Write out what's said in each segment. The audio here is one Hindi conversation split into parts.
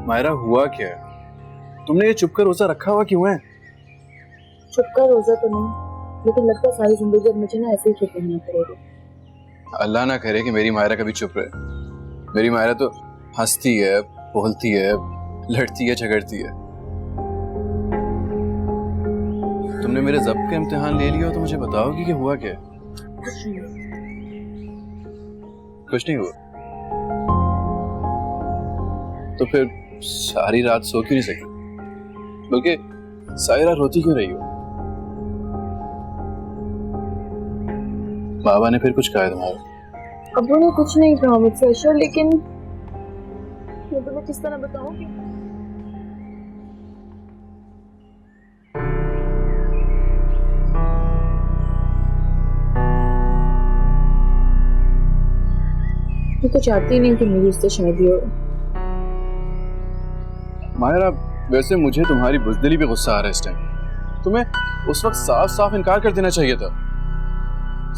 मायरा हुआ क्या है? तुमने ये चुप कर रोजा रखा हुआ क्यों है? चुप कर रोजा तो नहीं, लेकिन लगता है सारी जिंदगी अब मुझे ना ऐसे ही चुप रहना पड़ेगा। अल्लाह ना करे कि मेरी मायरा कभी चुप रहे। मेरी मायरा तो हंसती है, बोलती है, लड़ती है, झगड़ती है। तुमने मेरे ज़ब्त का इम्तिहान ले लिया हो तो मुझे बताओगी कि हुआ क्या? कुछ नहीं हुआ। तो फिर सारी रात सो क्यों नहीं सकी? बल्कि सारी रात रोती क्यों रही हो? बाबा ने फिर कुछ कहा तुम्हारा? अब्बू ने कुछ नहीं कहा मुझसे अशर, लेकिन मैं तुम्हें किस तरह बताऊंगी? मैं तो चाहती नहीं कि मेरी उससे शादी हो। मायरा, वैसे मुझे तुम्हारी बुज़दिली पे गुस्सा आ रहा है इस टाइम। तुम्हें उस वक्त साफ साफ इनकार कर देना चाहिए था।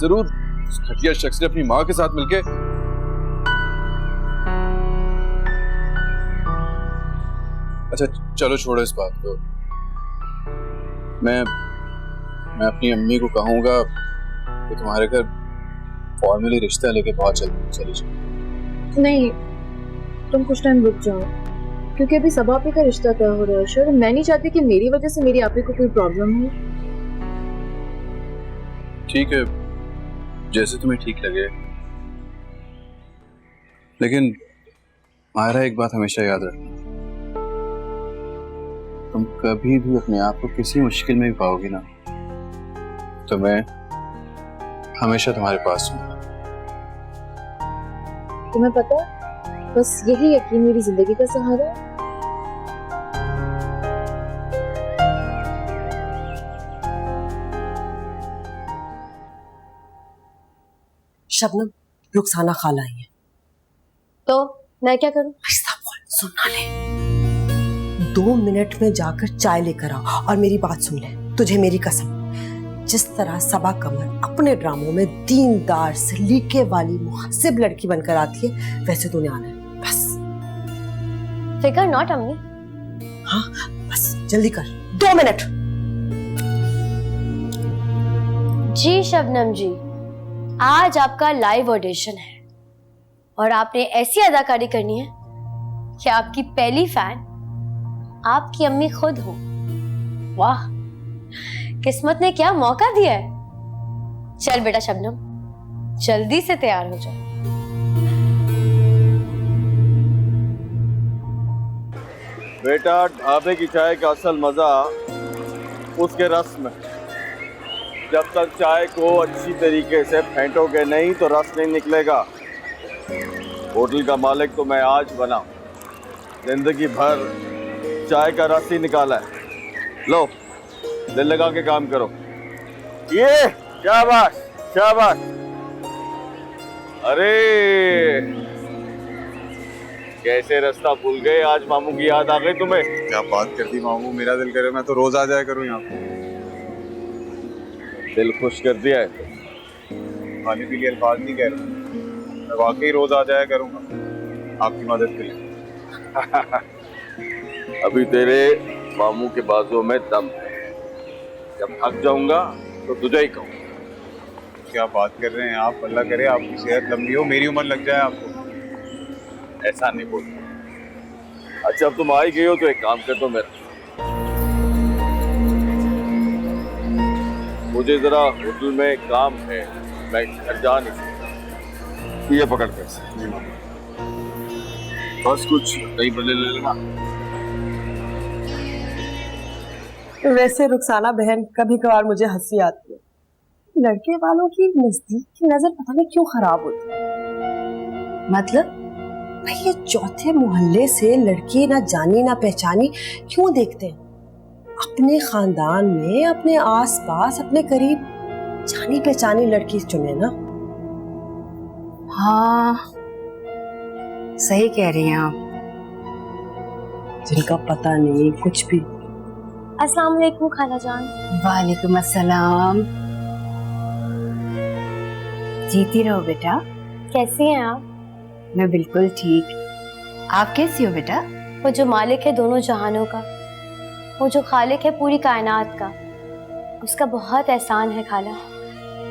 जरूर उस घटिया शख्स ने अपनी माँ के साथ मिलके अच्छा चलो छोड़ो इस बात को। मैं अपनी अम्मी को कहूंगा कि तुम्हारे घर फॉर्मली रिश्ता लेके बहुत जल्दी चली जाओ। नहीं, तुम कुछ टाइम रुक जाओ, क्योंकि अभी सब आपी का रिश्ता तय हो रहा है अशर। मैं नहीं चाहती कि मेरी वजह से मेरी आपी को कोई प्रॉब्लम हो। ठीक है, जैसे तुम्हें ठीक लगे, लेकिन मायरा एक बात हमेशा याद रखना, तुम कभी भी अपने आप को किसी मुश्किल में भी पाओगी ना तो मैं हमेशा तुम्हारे पास हूँ। तुम्हें पता है, बस यही यकीन मेरी जिंदगी का सहारा है। शबनम, रुखसाना खाला आई है। तो मैं क्या करूं? सुनना ले, 2 मिनट में जाकर चाय लेकर आओ और मेरी बात सुन ले। तुझे मेरी कसम, जिस तरह सबा कमर अपने ड्रामों में दीनदार सलीके वाली मुहसिब लड़की बनकर आती है, वैसे तूने आना है। बस फिकर नॉट अम्मी। हाँ बस जल्दी कर, 2 मिनट। जी शबनम जी, आज आपका लाइव ऑडिशन है और आपने ऐसी अदाकारी करनी है कि आपकी पहली फैन आपकी अम्मी खुद हो। वाह, किस्मत ने क्या मौका दिया है। चल बेटा शबनम, जल्दी से तैयार हो जा। बेटा, ढाबे की चाय का असल मजा उसके रस में। जब तक चाय को अच्छी तरीके से फेंटोगे नहीं तो रस नहीं निकलेगा। होटल का मालिक तो मैं आज बना, जिंदगी भर चाय का रस ही निकाला है। लो, दिल लगा के काम करो। ये शाबाश शाबाश। अरे कैसे रास्ता भूल गए, आज मामू की याद आ गई तुम्हें? क्या बात करती मामू, मेरा दिल करे मैं तो रोज आ जाया करूं यहाँ पे। दिल खुश कर दिया है। खाने के लिए अल्फाज नहीं कह रहा, मैं वाकई रोज आ जाया करूंगा आपकी मदद के लिए। अभी तेरे मामू के बाजू में दम है, जब थक जाऊंगा तो तुझे ही कहूंगा। क्या बात कर रहे हैं आप? अल्लाह करे आपकी सेहत लंबी हो, मेरी उम्र लग जाए आपको। ऐसा नहीं बोलता। अच्छा अब तुम आ ही गई हो तो एक काम कर दो मेरा। मुझे जरा होटल में काम है, मैं घर जा नहीं सकता। ये पकड़ पैसे, बस कुछ कहीं बदले ले लेना। वैसे रुखसाना बहन, कभी कभार मुझे हंसी आती है। लड़के वालों की नजदीक की नजर पता नहीं क्यों खराब होती है। मतलब भाई, ये चौथे मोहल्ले से लड़की ना जानी ना पहचानी क्यों देखते हैं? अपने खानदान में, अपने आसपास, अपने करीब जानी पहचानी लड़की चुने ना। हाँ सही कह रही हैं आप। जिनका पता नहीं कुछ भी। अस्सलाम वालेकुम खाला जान। वालेकुम अस्सलाम। जीती रहो बेटा। कैसी हैं आप? मैं बिल्कुल ठीक। आप कैसी हो बेटा? वो जो मालिक है दोनों जहानों का, वो जो खालिक है पूरी कायनात का, उसका बहुत एहसान है खाला।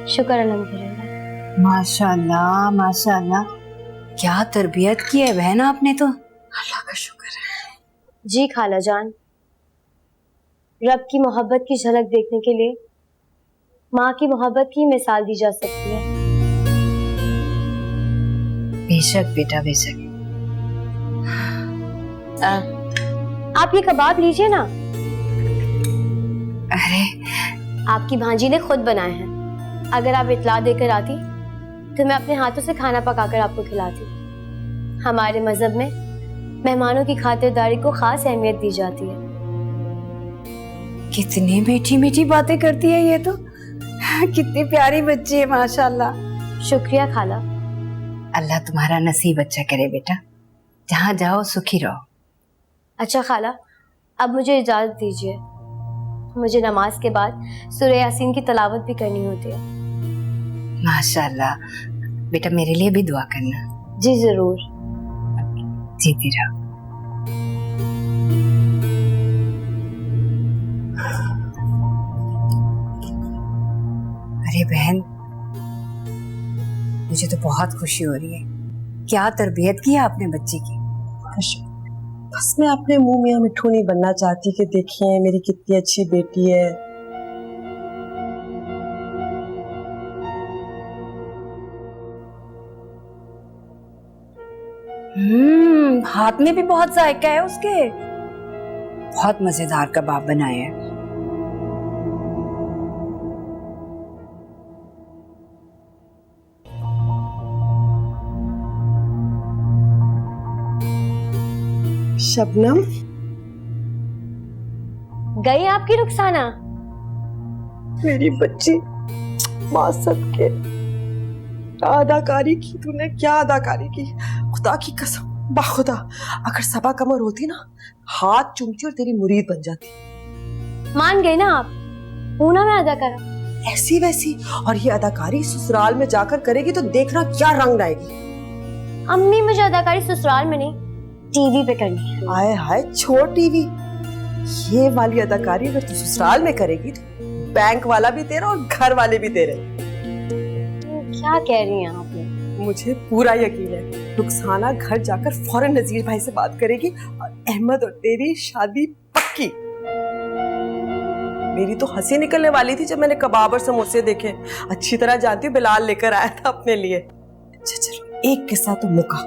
शुक्र अल्हम्दुलिल्लाह। माशाल्लाह माशाल्लाह, क्या तरबियत की है बहन आपने तो। अल्लाह का शुक्र है। जी खाला जान, रब की मोहब्बत की झलक देखने के लिए माँ की मोहब्बत की मिसाल दी जा सकती है। बेशक बेटा बेशक। आप ये कबाब लीजिए ना, अरे आपकी भांजी ने खुद बनाए हैं। अगर आप इत्ला देकर आती तो मैं अपने हाथों से खाना पकाकर आपको खिलाती। हमारे मजहब में मेहमानों की खातिरदारी को खास अहमियत दी जाती है। कितनी मीठी मीठी बातें करती है ये तो, कितनी प्यारी बच्ची है माशाल्लाह। शुक्रिया खाला। अल्लाह तुम्हारा नसीब अच्छा करे बेटा, जहाँ जाओ सुखी रहो। अच्छा खाला, अब मुझे इजाजत दीजिए, मुझे नमाज के बाद सूरह यासीन की तलावत भी करनी होती है। माशाल्लाह बेटा, मेरे लिए भी दुआ करना। जी जरूर। जीती रहो। अरे बहन, मुझे तो बहुत खुशी हो रही है। क्या तरबियत की है आपने बच्ची की। बस मैं अपने मुंह मियां मिट्ठू नहीं बनना चाहती कि देखिए मेरी कितनी अच्छी बेटी है। हाथ में भी बहुत जायका है उसके। बहुत मजेदार कबाब बनाए हैं। शबनम, गई आपकी रुखसाना? मेरी बच्ची, माँ सबके अदाकारी की तूने, क्या अदाकारी की। खुदा की कसम, बाखुदा अगर सबा कमर होती ना, हाथ चूमती और तेरी मुरीद बन जाती। मान गए ना आप, पूना में अदा करा। ऐसी वैसी, और ये अदाकारी ससुराल में जाकर करेगी तो देखना क्या रंग लाएगी। अम्मी, मुझे अदाकारी ससुराल में नहीं, टीवी पे करनी है। हाय हाय, छोड़ टीवी। ये वाली अदाकारी अगर तू ससुराल में करेगी तो बैंक वाला भी तेरा और घर वाले भी तेरे। क्या कह रही हैं आप? मुझे पूरा यकीन है रुखसाना घर जाकर फौरन नजीर भाई से बात करेगी और अहमद और तेरी शादी पक्की। मेरी तो हंसी निकलने वाली थी जब मैंने कबाब और समोसे देखे। अच्छी तरह जानती हूँ बिलाल लेकर आया था अपने लिए। अच्छा चलो, एक किस्सा तो मुका।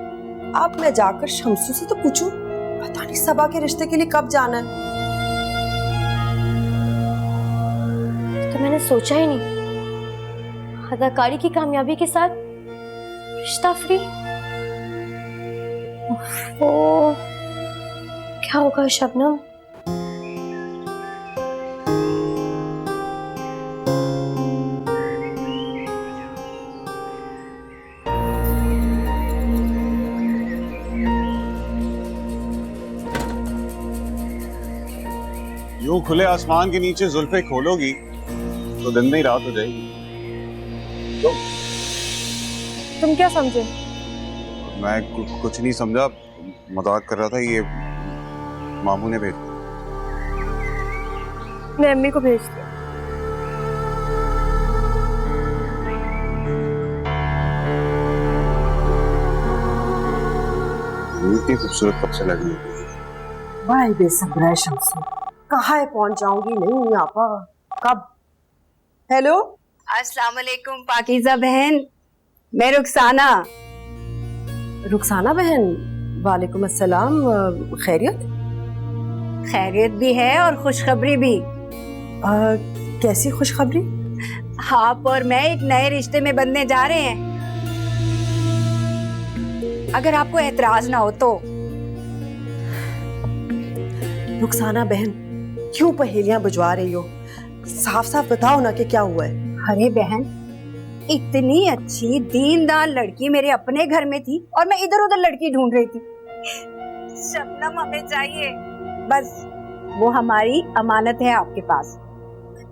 अब मैं जाकर शमसू से तो पूछूं, पता नहीं सबा के रिश्ते के लिए कब जाना है। तो मैंने सोचा ही नहीं, अदाकारी की कामयाबी के साथ रिश्ता फ्री। ओह, क्या होगा शबनम? यूं खुले आसमान के नीचे जुल्फे खोलोगी तो दिन नहीं रात हो जाएगी। तो तुम क्या समझे? मैं कुछ नहीं समझा, मजाक कर रहा था। ये मामू ने भेजा। मैं अम्मी को भेज दिया। इतनी खूबसूरत कब से लगी? भाई बेसब्र है शमसू, कहाँ पहुंच जाऊंगी। नहीं आपा, कब? हेलो, अस्सलाम वालेकुम पाकीज़ा बहन, मैं रुखसाना। रुखसाना बहन, वालेकुम अस्सलाम। खैरियत? खैरियत भी है और खुशखबरी भी। कैसी खुशखबरी? आप और मैं एक नए रिश्ते में बंधने जा रहे हैं, अगर आपको एतराज ना हो तो। रुखसाना बहन, क्यों पहेलियां बुझवा रही हो? साफ साफ बताओ ना कि क्या हुआ है। अरे बहन, इतनी अच्छी दीनदार लड़की मेरे अपने घर में थी और मैं इधर उधर लड़की ढूंढ रही थी। शबनम हमें चाहिए, बस वो हमारी अमानत है आपके पास।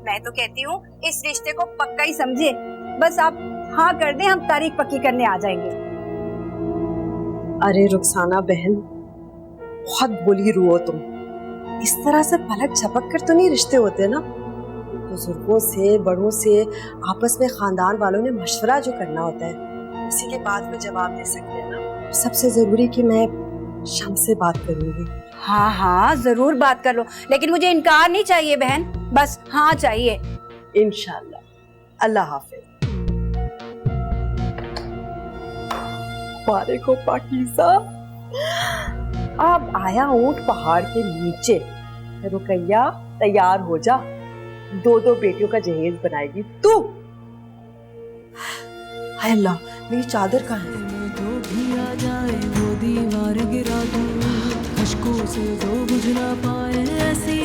मैं तो कहती हूँ इस रिश्ते को पक्का ही समझे, बस आप हाँ कर दें, हम तारीख पक्की करने आ जाएंगे। अरे रुखसाना बहन, बहुत भोली रूह हो तुम। इस तरह से पलक झपक कर तो नहीं रिश्ते होते ना। बुजुर्गों से, बड़ों से आपस में खानदान वालों ने मशवरा जो करना होता है, इसी के बाद में जवाब दे सकते हैं ना। सबसे जरूरी कि मैं शम से बात करूंगी। हाँ हाँ जरूर बात कर लो, लेकिन मुझे इनकार नहीं चाहिए बहन, बस हाँ चाहिए। इंशाल्लाह। अल्लाह हाफिज। हमारे को पाकीज़ा, अब आया ऊंट पहाड़ के नीचे। रुकैया तैयार हो जा, 2 बेटियों का जहेज बनाएगी तू। हाय अल्लाह, मेरी चादर कहाँ है? जो भी आ जाए वो दीवार गिरा दूं, खुशबू से जो बुझ ना पाए ऐसी